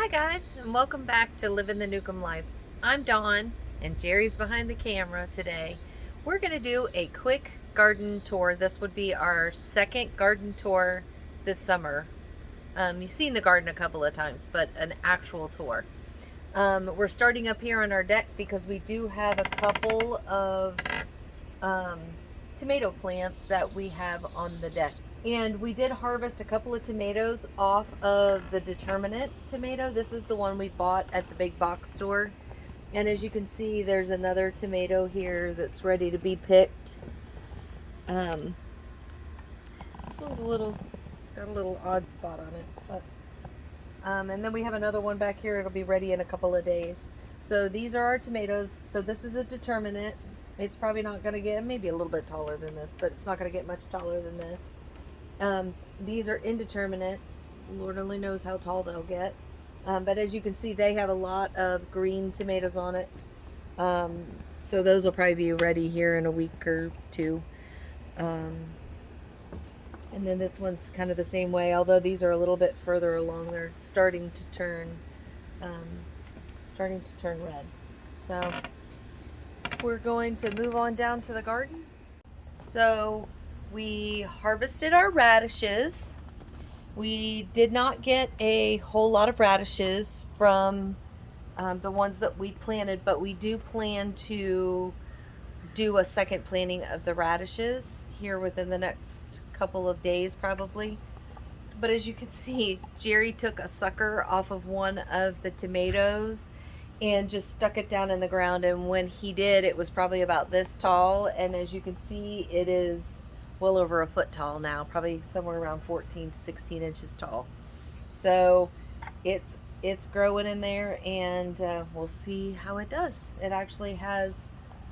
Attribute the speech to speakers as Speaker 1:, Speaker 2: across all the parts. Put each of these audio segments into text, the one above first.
Speaker 1: Hi guys, and welcome back to Livin the Newcomb Life. I'm Dawn, and Jerry's behind the camera today. We're going to do a quick garden tour. This would be our second garden tour this summer. You've seen the garden a couple of times, but an actual tour. We're starting up here on our deck because we do have a couple of tomato plants that we have on the deck. And we did harvest a couple of tomatoes off of the Indeterminate tomato. This is the one we bought at the big box store. And as you can see, there's another tomato here that's ready to be picked. This one's got a little odd spot on it. But, and then we have another one back here. It'll be ready in a couple of days. So these are our tomatoes. So this is a Indeterminate. It's probably not going to get, maybe a little bit taller than this, but it's not going to get much taller than this. These are Indeterminates. Lord only knows how tall they'll get. But as you can see, they have a lot of green tomatoes on it. So those will probably be ready here in a week or two. And then this one's kind of the same way, although these are a little bit further along. They're starting to turn red. So we're going to move on down to the garden. So we harvested our radishes. We did not get a whole lot of radishes from the ones that we planted, but we do plan to do a second planting of the radishes here within the next couple of days probably. But as you can see, Jerry took a sucker off of one of the tomatoes and just stuck it down in the ground, and when he did, it was probably about this tall, and as you can see, it is well over a foot tall now, probably somewhere around 14 to 16 inches tall. So it's growing in there, and we'll see how it does. It actually has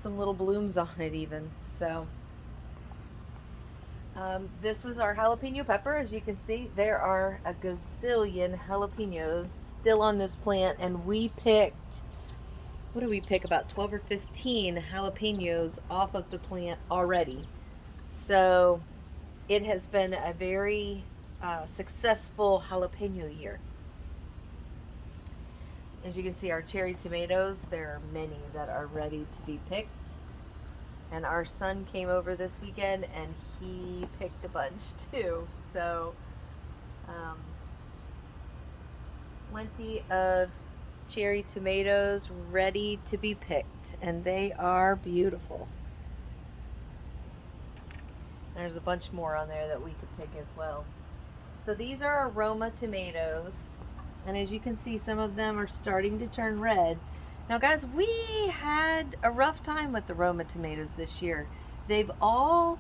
Speaker 1: some little blooms on it even. So this is our jalapeno pepper. As you can see, there are a gazillion jalapenos still on this plant, and we picked, what did we pick, about 12 or 15 jalapenos off of the plant already. So it has been a very successful jalapeno year. As you can see, our cherry tomatoes, there are many that are ready to be picked. And our son came over this weekend and he picked a bunch too. So plenty of cherry tomatoes ready to be picked, and they are beautiful. There's a bunch more on there that we could pick as well. So these are Aroma Tomatoes, and as you can see, some of them are starting to turn red. Now guys, we had a rough time with the Aroma Tomatoes this year. They've all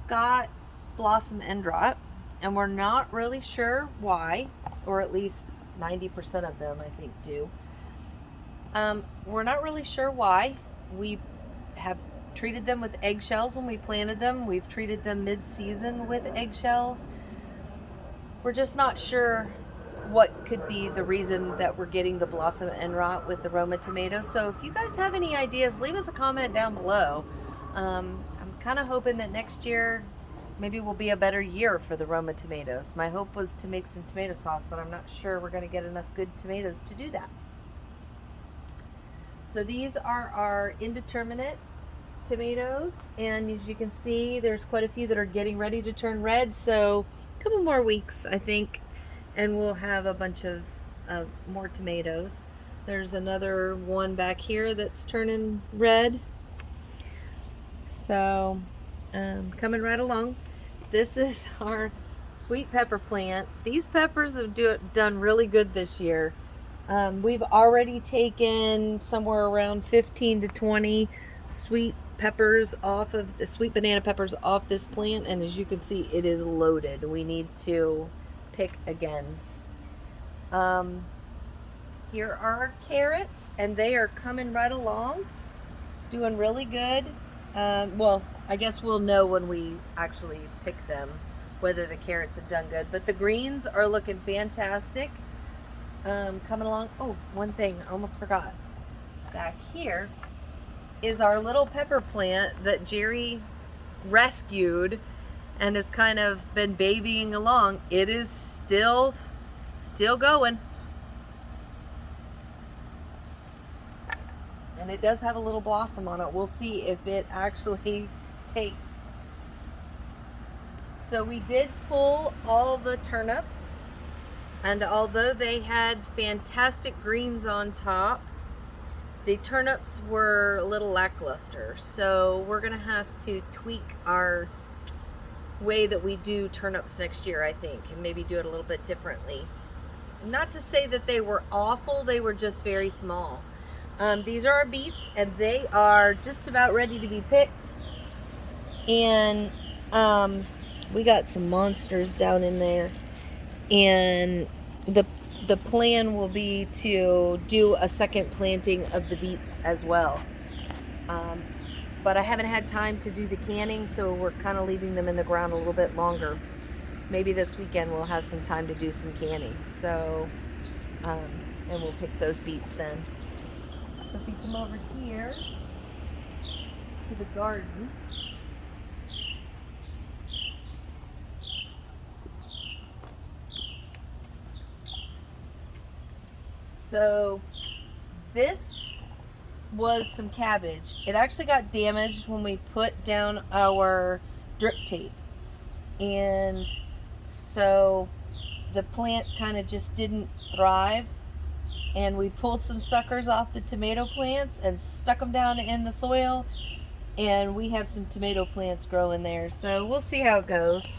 Speaker 1: got blossom end rot, and we're not really sure why, or at least 90% of them I think do. We're not really sure why. We have treated them with eggshells when we planted them. We've treated them mid-season with eggshells. We're just not sure what could be the reason that we're getting the blossom end rot with the Aroma tomatoes. So if you guys have any ideas, leave us a comment down below. I'm kind of hoping that next year maybe will be a better year for the Aroma tomatoes. My hope was to make some tomato sauce, but I'm not sure we're going to get enough good tomatoes to do that. So these are our Indeterminate tomatoes, and as you can see, there's quite a few that are getting ready to turn red. So a couple more weeks I think, and we'll have a bunch of more tomatoes. There's another one back here that's turning red. So coming right along. This is our sweet pepper plant. These peppers have done really good this year. We've already taken somewhere around 15 to 20 sweet peppers off of the sweet banana peppers off this plant, and as you can see, it is loaded. We need to pick again. Here are our carrots, and they are coming right along, doing really good. Well, I guess we'll know when we actually pick them whether the carrots have done good, but the greens are looking fantastic. Coming along. Oh, one thing I almost forgot. Back here is our little pepper plant that Jerry rescued and has kind of been babying along. It is still going. And it does have a little blossom on it. We'll see if it actually takes. So we did pull all the turnips, and although they had fantastic greens on top, the turnips were a little lackluster. So we're gonna have to tweak our way that we do turnips next year, I think, and maybe do it a little bit differently. Not to say that they were awful, they were just very small. These are our beets, and they are just about ready to be picked. And we got some monsters down in there, and the plan will be to do a second planting of the beets as well. But I haven't had time to do the canning, so we're kind of leaving them in the ground a little bit longer. Maybe this weekend we'll have some time to do some canning. So, and we'll pick those beets then. So if you come over here to the garden, so this was some cabbage. It actually got damaged when we put down our drip tape, and so the plant kind of just didn't thrive, and we pulled some suckers off the tomato plants and stuck them down in the soil, and we have some tomato plants growing there. So we'll see how it goes.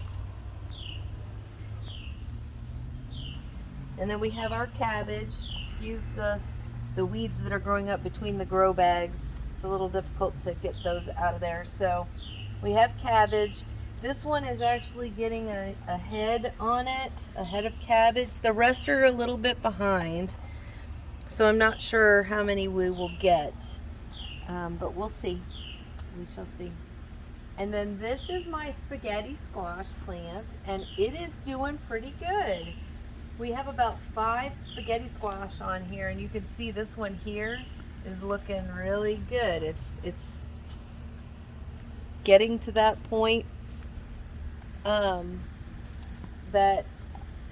Speaker 1: And then we have our cabbage. Excuse the weeds that are growing up between the grow bags. It's a little difficult to get those out of there. So we have cabbage. This one is actually getting a head on it, a head of cabbage. The rest are a little bit behind, so I'm not sure how many we will get, but we'll see. We shall see. And then this is my spaghetti squash plant, and it is doing pretty good. We have about 5 spaghetti squash on here, and you can see this one here is looking really good. It's getting to that point that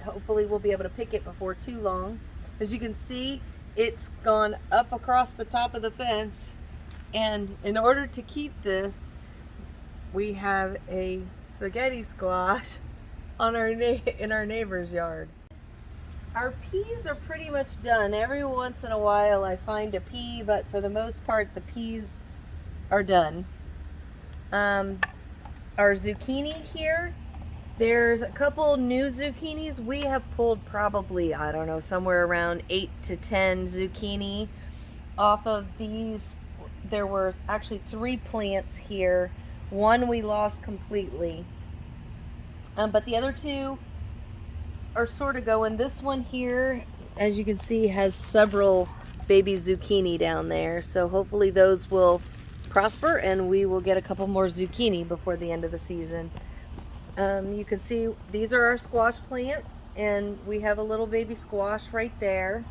Speaker 1: hopefully we'll be able to pick it before too long. As you can see, it's gone up across the top of the fence, and in order to keep this, we have a spaghetti squash on in our neighbor's yard. Our peas are pretty much done. Every once in a while I find a pea, but for the most part the peas are done. Our zucchini here, there's a couple new zucchinis. We have pulled probably, I don't know, somewhere around 8 to 10 zucchini off of these. There were actually 3 plants here. One we lost completely, but the other 2 are sort of going. This one here, as you can see, has several baby zucchini down there, so hopefully those will prosper and we will get a couple more zucchini before the end of the season. You can see these are our squash plants, and we have a little baby squash right there,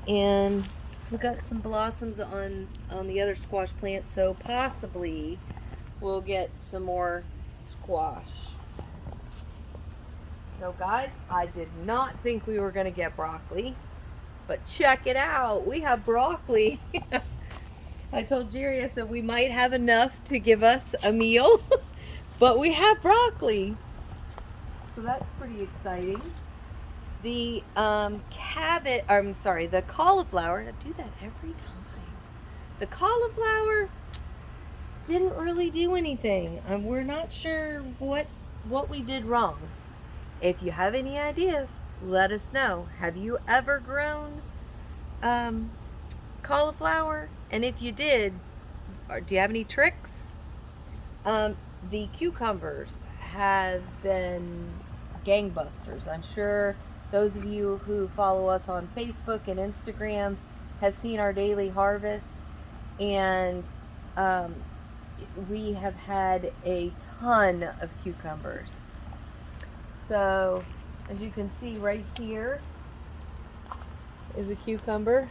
Speaker 1: and we've got some blossoms on the other squash plants, so possibly we'll get some more squash. So guys, I did not think we were going to get broccoli, but check it out, we have broccoli. I told Jerry, I said we might have enough to give us a meal, but we have broccoli. So that's pretty exciting. The cabbage, the cauliflower, I do that every time. The cauliflower didn't really do anything. We're not sure what we did wrong. If you have any ideas, let us know. Have you ever grown cauliflower? And if you did, do you have any tricks? The cucumbers have been gangbusters. I'm sure those of you who follow us on Facebook and Instagram have seen our daily harvest, and we have had a ton of cucumbers. So as you can see right here is a cucumber.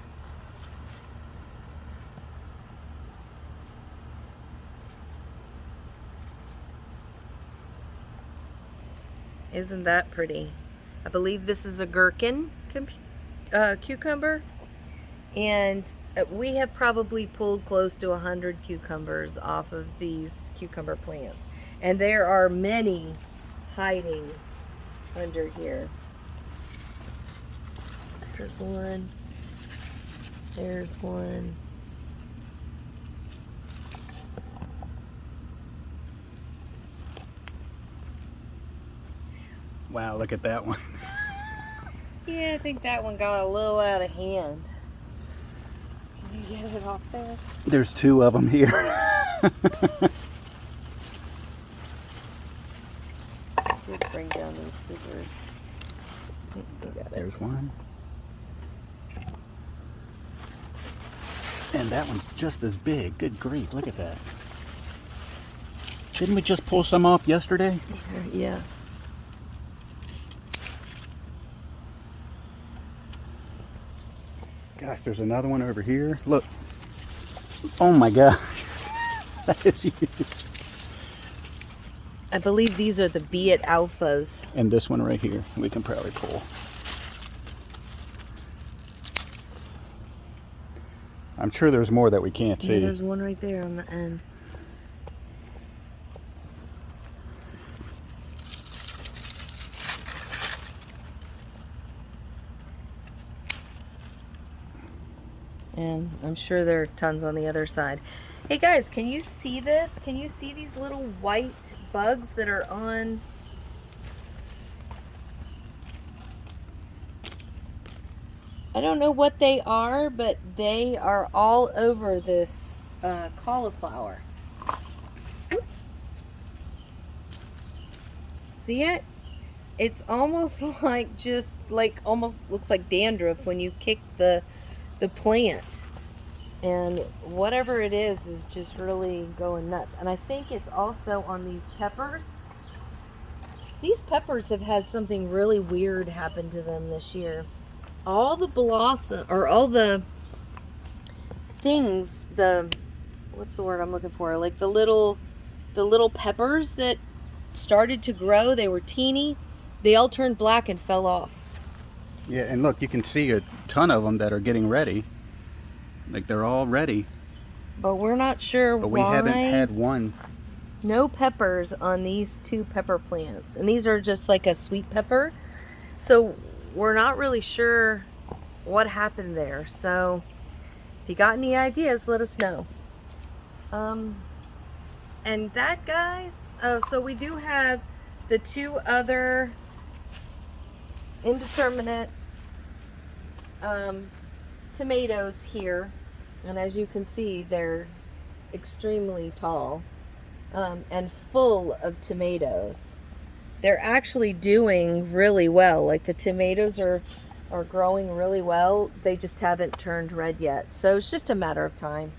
Speaker 1: Isn't that pretty? I believe this is a gherkin cucumber, and we have probably pulled close to 100 cucumbers off of these cucumber plants. And there are many hiding under here. There's one. There's one.
Speaker 2: Wow, look at that one.
Speaker 1: Yeah, I think that one got a little out of hand. Can you get it off there?
Speaker 2: There's 2 of them here.
Speaker 1: I did bring down these scissors. I think we got it.
Speaker 2: There's one. And that one's just as big. Good grief, look at that. Didn't we just pull some off yesterday?
Speaker 1: Yes.
Speaker 2: Gosh, there's another one over here. Look. Oh my gosh. That is huge.
Speaker 1: I believe these are the Beet alphas.
Speaker 2: And this one right here, we can probably pull. I'm sure there's more that we can't see.
Speaker 1: Yeah, there's one right there on the end. And I'm sure there are tons on the other side. Hey guys, can you see this? Can you see these little white bugs that are on? I don't know what they are, but they are all over this cauliflower. See it? It's almost like almost looks like dandruff when you kick the plant, and whatever it is just really going nuts. And I think it's also on these peppers. These peppers have had something really weird happen to them this year. All the blossom, or all the things, what's the word I'm looking for, like the little peppers that started to grow, they were teeny, they all turned black and fell off.
Speaker 2: Yeah, and look, you can see a ton of them that are getting ready. Like they're all ready.
Speaker 1: But we're not sure
Speaker 2: but
Speaker 1: why.
Speaker 2: But we haven't had one.
Speaker 1: No peppers on these 2 pepper plants. And these are just like a sweet pepper. So we're not really sure what happened there. So if you got any ideas, let us know. And that, guys, so we do have the 2 other Indeterminate tomatoes here, and as you can see, they're extremely tall and full of tomatoes. They're actually doing really well. Like the tomatoes are growing really well. They just haven't turned red yet, so it's just a matter of time.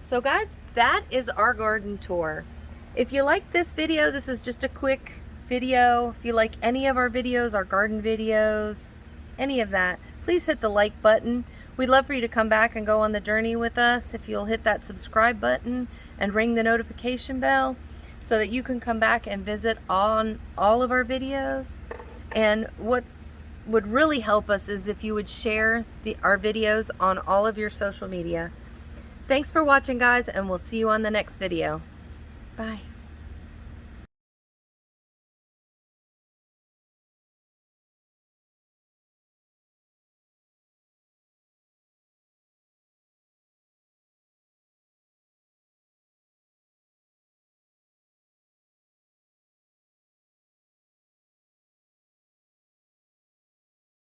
Speaker 1: So guys, that is our garden tour. If you like this video, this is just a quick video. If you like any of our videos, our garden videos, any of that, please hit the like button. We'd love for you to come back and go on the journey with us. If you'll hit that subscribe button and ring the notification bell so that you can come back and visit on all of our videos. And what would really help us is if you would share our videos on all of your social media. Thanks for watching, guys, and we'll see you on the next video. Bye.